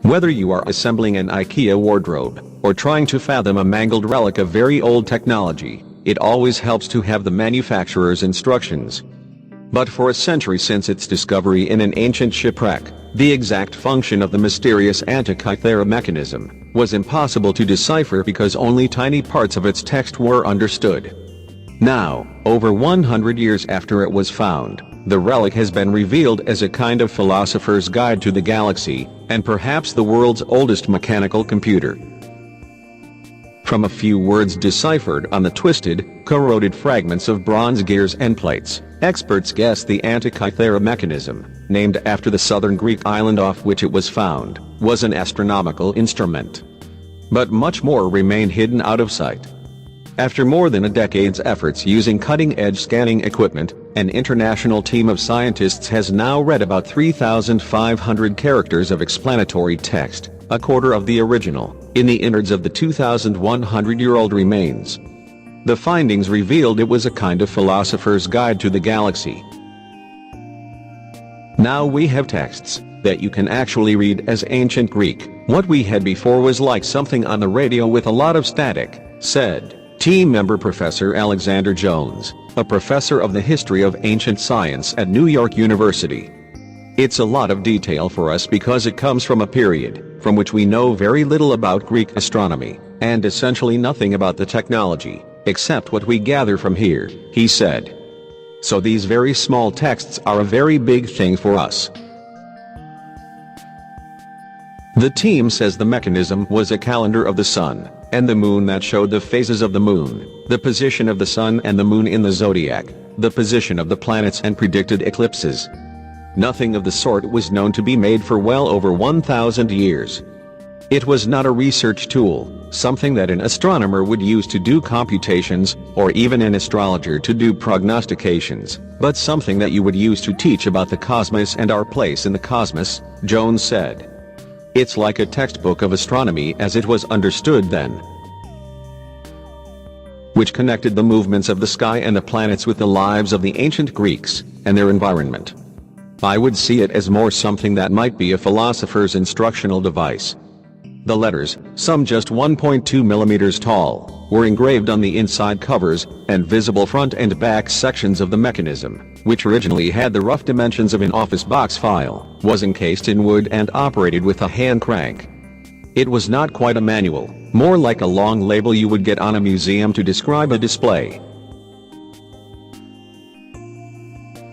Whether you are assembling an IKEA wardrobe, or trying to fathom a mangled relic of very old technology, it always helps to have the manufacturer's instructions. But for a century since its discovery in an ancient shipwreck, the exact function of the mysterious Antikythera Mechanism was impossible to decipher because only tiny parts of its text were understood. Now, over 100 years after it was found, the relic has been revealed as a kind of philosopher's guide to the galaxy, and perhaps the world's oldest mechanical computer. From a few words deciphered on the twisted, corroded fragments of bronze gears and plates, experts guess the Antikythera Mechanism, named after the southern Greek island off which it was found, was an astronomical instrument. But much more remained hidden out of sight. After more than a decade's efforts using cutting-edge scanning equipment, an international team of scientists has now read about 3,500 characters of explanatory text, a quarter of the original, in the innards of the 2,100-year-old remains. The findings revealed it was a kind of philosopher's guide to the galaxy. Now we have texts that you can actually read as ancient Greek. What we had before was like something on the radio with a lot of static, said team member Professor Alexander Jones, a professor of the history of ancient science at New York University. It's a lot of detail for us because it comes from a period from which we know very little about Greek astronomy, and essentially nothing about the technology, except what we gather from here, he said. So these very small texts are a very big thing for us. The team says the mechanism was a calendar of the sun and the moon that showed the phases of the moon, the position of the sun and the moon in the zodiac, the position of the planets and predicted eclipses. Nothing of the sort was known to be made for well over 1,000 years. It was not a research tool, something that an astronomer would use to do computations, or even an astrologer to do prognostications, but something that you would use to teach about the cosmos and our place in the cosmos, Jones said. It's like a textbook of astronomy as it was understood then, which connected the movements of the sky and the planets with the lives of the ancient Greeks and their environment. I would see it as more something that might be a philosopher's instructional device. The letters, some just 1.2 millimeters tall, were engraved on the inside covers and visible front and back sections of the mechanism, which originally had the rough dimensions of an office box file, was encased in wood and operated with a hand crank. It was not quite a manual, more like a long label you would get on a museum to describe a display.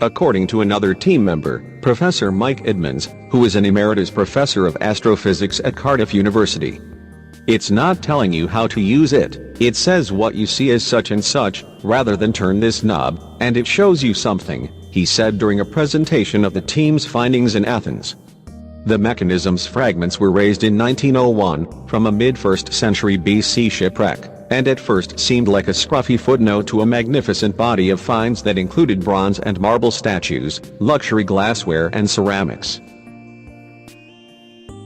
According to another team member, Professor Mike Edmonds, who is an emeritus professor of astrophysics at Cardiff University. It's not telling you how to use it, it says what you see is such and such, rather than turn this knob, and it shows you something, he said during a presentation of the team's findings in Athens. The mechanism's fragments were raised in 1901 from a mid-1st century BC shipwreck, and at first seemed like a scruffy footnote to a magnificent body of finds that included bronze and marble statues, luxury glassware and ceramics.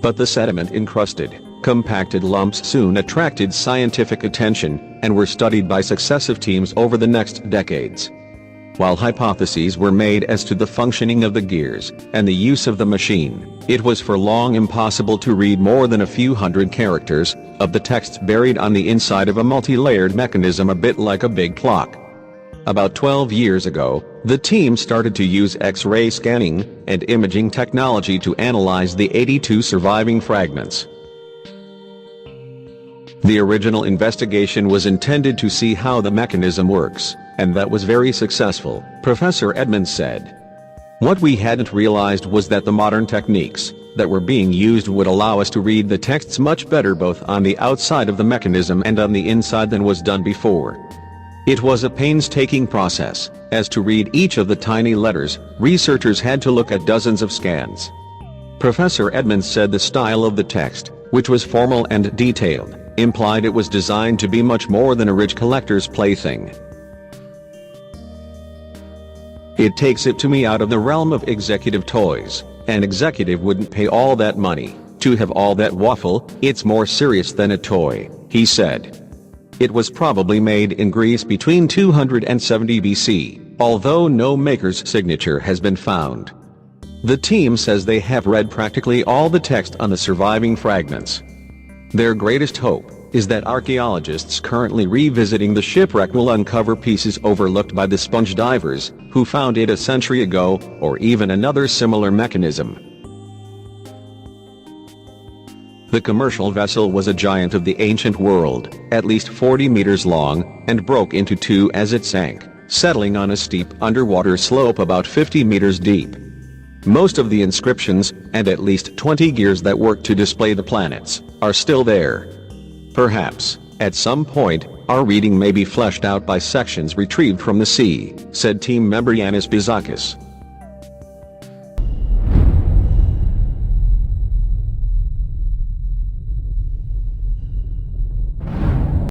But the sediment-encrusted, compacted lumps soon attracted scientific attention, and were studied by successive teams over the next decades. While hypotheses were made as to the functioning of the gears and the use of the machine, it was for long impossible to read more than a few hundred characters of the text buried on the inside of a multi-layered mechanism a bit like a big clock. About 12 years ago, the team started to use X-ray scanning and imaging technology to analyze the 82 surviving fragments. The original investigation was intended to see how the mechanism works, and that was very successful, Professor Edmonds said. What we hadn't realized was that the modern techniques that were being used would allow us to read the texts much better both on the outside of the mechanism and on the inside than was done before. It was a painstaking process, as to read each of the tiny letters, researchers had to look at dozens of scans. Professor Edmonds said the style of the text, which was formal and detailed, implied it was designed to be much more than a rich collector's plaything. It takes it to me out of the realm of executive toys. An executive wouldn't pay all that money to have all that waffle, it's more serious than a toy, he said. It was probably made in Greece between 270 BC, although no maker's signature has been found. The team says they have read practically all the text on the surviving fragments. Their greatest hope is that archaeologists currently revisiting the shipwreck will uncover pieces overlooked by the sponge divers, who found it a century ago, or even another similar mechanism. The commercial vessel was a giant of the ancient world, at least 40 meters long, and broke into two as it sank, settling on a steep underwater slope about 50 meters deep. Most of the inscriptions, and at least 20 gears that work to display the planets, are still there. Perhaps, at some point, our reading may be fleshed out by sections retrieved from the sea, said team member Yanis Bizakis.